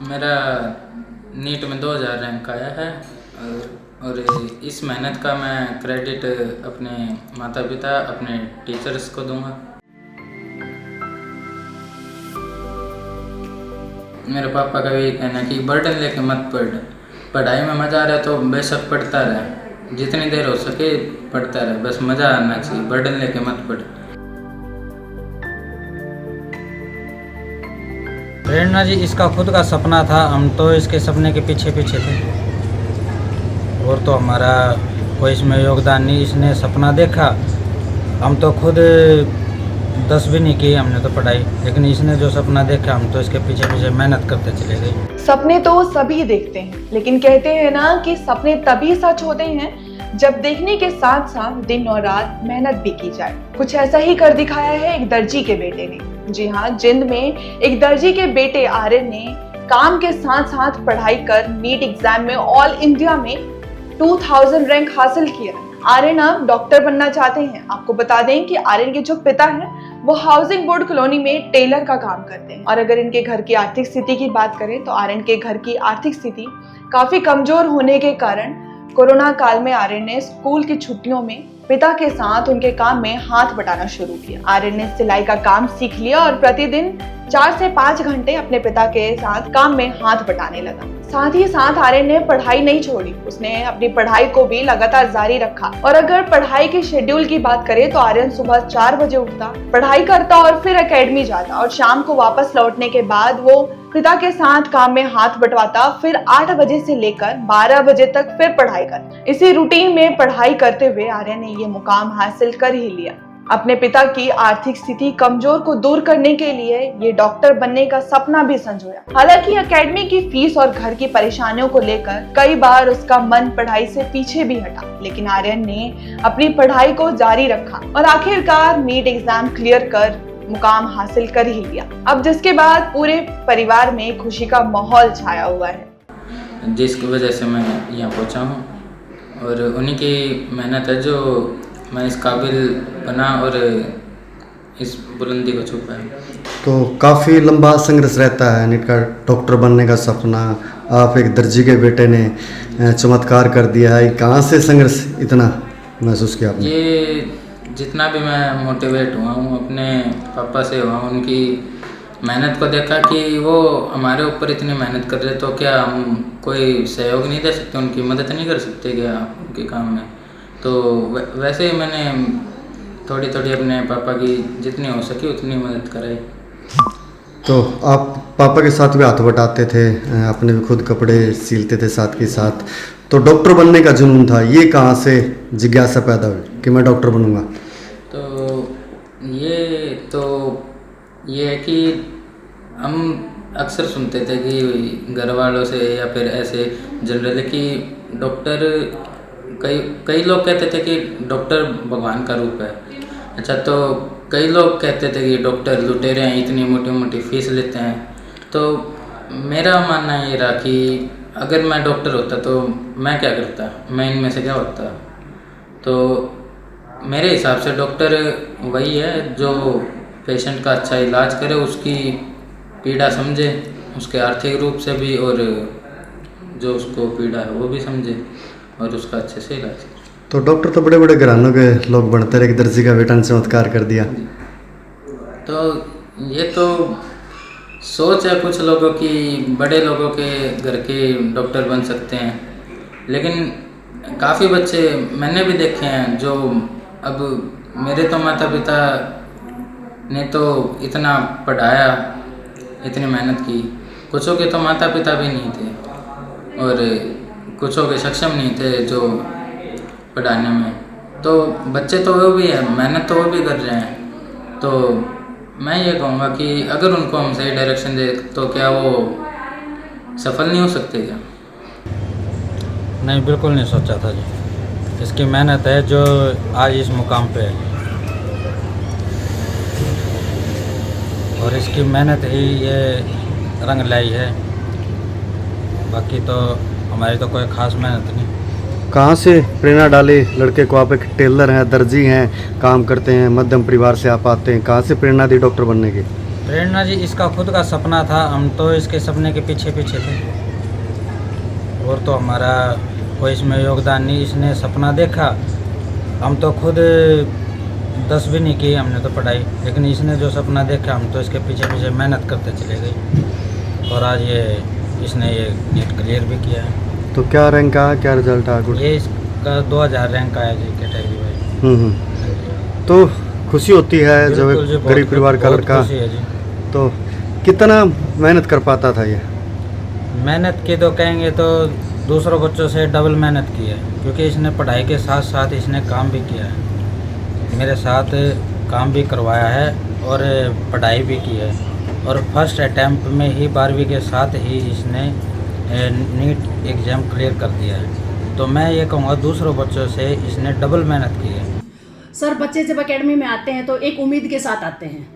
मेरा नीट में 2000 रैंक आया है और इस मेहनत का मैं क्रेडिट अपने माता पिता अपने टीचर्स को दूंगा। मेरे पापा का भी कहना है कि बर्डन लेके मत पढ़, पढ़ाई में मज़ा आ रहा है तो बेशक पढ़ता रहे, जितनी देर हो सके पढ़ता रहे, बस मज़ा आना चाहिए, बर्डन लेके मत पढ़। प्रेरणा जी, इसका खुद का सपना था, हम तो इसके सपने के पीछे पीछे थे और तो हमारा कोई इसमें योगदान नहीं। इसने सपना देखा, हम तो खुद 10 भी नहीं की हमने तो पढ़ाई, लेकिन इसने जो सपना देखा हम तो इसके पीछे पीछे मेहनत करते चले गए। सपने तो सभी देखते हैं, लेकिन कहते हैं ना कि सपने तभी सच होते हैं जब देखने के साथ साथ दिन और रात मेहनत भी की जाए। कुछ ऐसा ही कर दिखाया है एक दर्जी के बेटे ने। जी हाँ, जिंद में एक दर्जी के बेटे आर्यन ने काम के साथ साथ पढ़ाई कर नीट एग्जाम में ऑल इंडिया में 2000 रैंक हासिल किया। आर्यन अब डॉक्टर बनना चाहते हैं। आपको बता दें कि आर्यन के जो पिता हैं वो हाउसिंग बोर्ड कॉलोनी में टेलर का काम करते हैं। और अगर इनके घर की आर्थिक स्थिति की बात करें तो आर्यन के घर की आर्थिक स्थिति काफी कमजोर होने के कारण कोरोना काल में आर्यन ने स्कूल की छुट्टियों में पिता के साथ उनके काम में हाथ बटाना शुरू किया। आर्यन ने सिलाई का काम सीख लिया और प्रतिदिन 4 से 5 घंटे अपने पिता के साथ काम में हाथ बटाने लगा। साथ ही साथ आर्यन ने पढ़ाई नहीं छोड़ी, उसने अपनी पढ़ाई को भी लगातार जारी रखा। और अगर पढ़ाई के शेड्यूल की बात करें तो आर्यन सुबह 4 बजे उठता, पढ़ाई करता और फिर एकेडमी जाता और शाम को वापस लौटने के बाद वो पिता के साथ काम में हाथ बटवाता, फिर 8 बजे से लेकर 12 बजे तक फिर पढ़ाई कर। इसी रूटीन में पढ़ाई करते हुए आर्यन ने ये मुकाम हासिल कर ही लिया। अपने पिता की आर्थिक स्थिति कमजोर को दूर करने के लिए ये डॉक्टर बनने का सपना भी संजोया। हालांकि एकेडमी की फीस और घर की परेशानियों को लेकर कई बार उसका मन पढ़ाई से पीछे भी हटा, लेकिन आर्यन ने अपनी पढ़ाई को जारी रखा और आखिरकार नीट एग्जाम क्लियर कर मुकाम हासिल कर ही लिया। अब जिसके बाद पूरे परिवार में खुशी का माहौल छाया हुआ है, जिसकी वजह से मैं यहाँ पहुँचा हूँ और उन्हीं की मेहनत है जो मैं इस काबिल बना और इस बुलंदी को छू पाया। तो काफ़ी लंबा संघर्ष रहता है नीट का डॉक्टर बनने का सपना। आप एक दर्जी के बेटे ने चमत्कार कर दिया है, कहाँ से संघर्ष इतना महसूस किया आपने? ये जितना भी मैं मोटिवेट हुआ हूँ अपने पापा से हुआ हूँ, उनकी मेहनत को देखा कि वो हमारे ऊपर इतनी मेहनत कर रहे, तो क्या हम कोई सहयोग नहीं दे सकते, उनकी मदद नहीं कर सकते क्या उनके काम में? तो वैसे ही मैंने थोड़ी थोड़ी अपने पापा की जितनी हो सकी उतनी मदद कराई। तो आप पापा के साथ भी हाथ बटाते थे, अपने भी खुद कपड़े सिलते थे साथ के साथ, तो डॉक्टर बनने का जुनून था, ये कहाँ से जिज्ञासा पैदा हुई कि मैं डॉक्टर बनूंगा? तो ये है कि हम अक्सर सुनते थे कि घर वालों से या फिर ऐसे जनरली कि डॉक्टर, कई लोग कहते थे कि डॉक्टर भगवान का रूप है। अच्छा, तो कई लोग कहते थे कि डॉक्टर लुटेरे हैं, इतनी मोटी मोटी फीस लेते हैं। तो मेरा मानना ये रहा कि अगर मैं डॉक्टर होता तो मैं क्या करता, मैं इनमें से क्या होता। तो मेरे हिसाब से डॉक्टर वही है जो पेशेंट का अच्छा इलाज करे, उसकी पीड़ा समझे, उसके आर्थिक रूप से भी, और जो उसको पीड़ा है वो भी समझे और उसका अच्छे से इलाज करे। तो डॉक्टर तो बड़े बड़े घरानों के लोग बनते रहे, एक दर्जी का बेटा ने चमत्कार कर दिया। तो ये तो सोच है कुछ लोगों की, बड़े लोगों के घर के डॉक्टर बन सकते हैं, लेकिन काफ़ी बच्चे मैंने भी देखे हैं जो, अब मेरे तो माता पिता ने तो इतना पढ़ाया, इतनी मेहनत की, कुछों के तो माता पिता भी नहीं थे और कुछों के सक्षम नहीं थे जो पढ़ाने में। तो बच्चे तो वो भी है, मेहनत तो वो भी कर रहे हैं। तो मैं ये कहूँगा कि अगर उनको हम सही डायरेक्शन दे तो क्या वो सफल नहीं हो सकते क्या? नहीं, बिल्कुल नहीं सोचा था जी। इसकी मेहनत है जो आज इस मुकाम पे है और इसकी मेहनत ही ये रंग लाई है, बाकी तो हमारी तो कोई खास मेहनत नहीं। कहाँ से प्रेरणा डाली लड़के को? आप एक टेलर हैं, दर्जी हैं, काम करते हैं, मध्यम परिवार से आप आते हैं, कहाँ से प्रेरणा दी डॉक्टर बनने की? प्रेरणा जी, इसका खुद का सपना था, हम तो इसके सपने के पीछे पीछे थे। और तो हमारा कोई इसमें योगदान नहीं, इसने सपना देखा। हम तो खुद 10 भी नहीं की हमने तो पढ़ाई, लेकिन इसने जो सपना देखा हम तो इसके पीछे पीछे मेहनत करते चले गए और आज इसने ये नीट क्लियर भी किया है। तो क्या रैंक आया, क्या रिजल्ट आया कुछ? ये इसका 2000 रैंक आया जी कैटेगरी वाइज। तो खुशी होती है जब बिल्कुल जी, एक गरीब परिवार का बहुत लड़का, खुशी है जी। तो कितना मेहनत कर पाता था ये? मेहनत की तो कहेंगे तो दूसरों बच्चों से डबल मेहनत की है, क्योंकि इसने पढ़ाई के साथ साथ इसने काम भी किया है, मेरे साथ काम भी करवाया है और पढ़ाई भी की है। और फर्स्ट अटैम्प्ट में ही 12वीं के साथ ही इसने नीट एग्ज़ाम क्लियर कर दिया है। तो मैं ये कहूँगा दूसरों बच्चों से इसने डबल मेहनत की है। सर, बच्चे जब एकेडमी में आते हैं तो एक उम्मीद के साथ आते हैं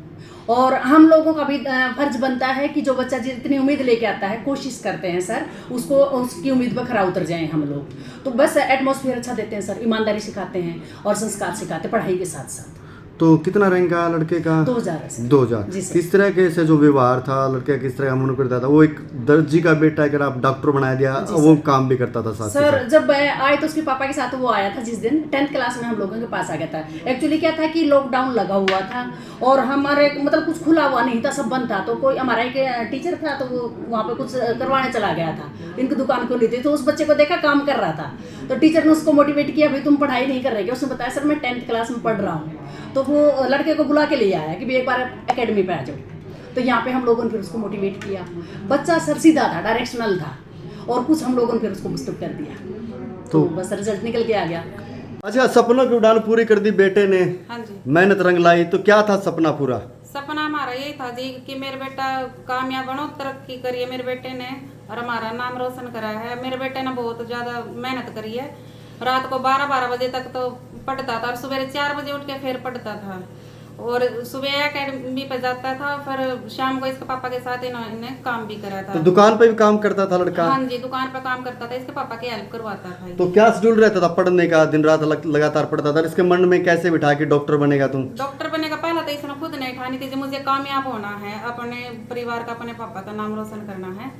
और हम लोगों का भी फर्ज बनता है कि जो बच्चा जितनी उम्मीद लेके आता है, कोशिश करते हैं सर उसको उसकी उम्मीद पर खरा उतर जाएं हम लोग। तो बस एटमॉस्फेयर अच्छा देते हैं सर, ईमानदारी सिखाते हैं और संस्कार सिखाते हैं पढ़ाई के साथ साथ। तो कितना रैंक आया लड़के का? 2000 है सर। 2000। जी सर। किस तरह के से जो व्यवहार था लड़के, किस तरह का मन करता था? वो एक दर्जी का बेटा है, अगर आप डॉक्टर बना दिया, जी वो सर। काम भी करता था साथ सर, के साथ। जब मैं आए तो उसके पापा के साथ वो आया था जिस दिन 10th क्लास में हम लोगों के पास आ गया था। एक्चुअली क्या था कि लॉकडाउन लगा हुआ था और हमारे मतलब कुछ खुला हुआ नहीं था, सब बंद था। तो कोई हमारा एक टीचर था तो वो वहाँ पे कुछ करवाने चला गया था, इनकी दुकान खुली थी, तो उस बच्चे को देखा काम कर रहा था, तो टीचर ने उसको मोटिवेट किया, भाई तुम पढ़ाई नहीं कर रहे क्या? उसने बताया सर मैं 10th क्लास में पढ़ रहा हूँ। तो वो लड़के को बुला के ले आया कि भाई एक बार एकेडमी पे आ जाओ। तो यहाँ पे हम लोगों ने फिर उसको मोटिवेट किया। बच्चा सर सीधा था, डायरेक्शनल था और कुछ हम लोगों ने फिर उसको पुस्तक कर दिया, तो बस रिजल्ट निकल के आ गया। अच्छा, सपनों की उड़ान पूरी कर दी बेटे ने, हाँ जी। मेहनत रंग लाई, तो क्या था सपना पूरा? सपना हमारा यही था जी कि मेरे बेटा कामयाब बनो, तरक्की करिए मेरे बेटे ने और हमारा नाम रोशन करा है। मेरे बेटे ने बहुत ज़्यादा मेहनत करी है, रात को 12-12 बजे तक तो पढ़ता था और सुबह 4 बजे उठ के फिर पढ़ता था और सुबह एकेडमी पे जाता था, फिर शाम को इसके पापा के साथ इन्होंने काम भी करा था। तो दुकान पे भी काम करता था लड़का? हाँ जी, दुकान पे काम करता था, इसके पापा की हेल्प करवाता था। तो क्या शेड्यूल रहता था पढ़ने का? दिन रात लगातार पढ़ता था? इसके मन में कैसे बिठा कि डॉक्टर बनेगा तुम? डॉक्टर बनने का पहला तो इसने खुद नहीं ठानी थी, मुझे कामयाब होना है, अपने परिवार का, अपने पापा का नाम रोशन करना है।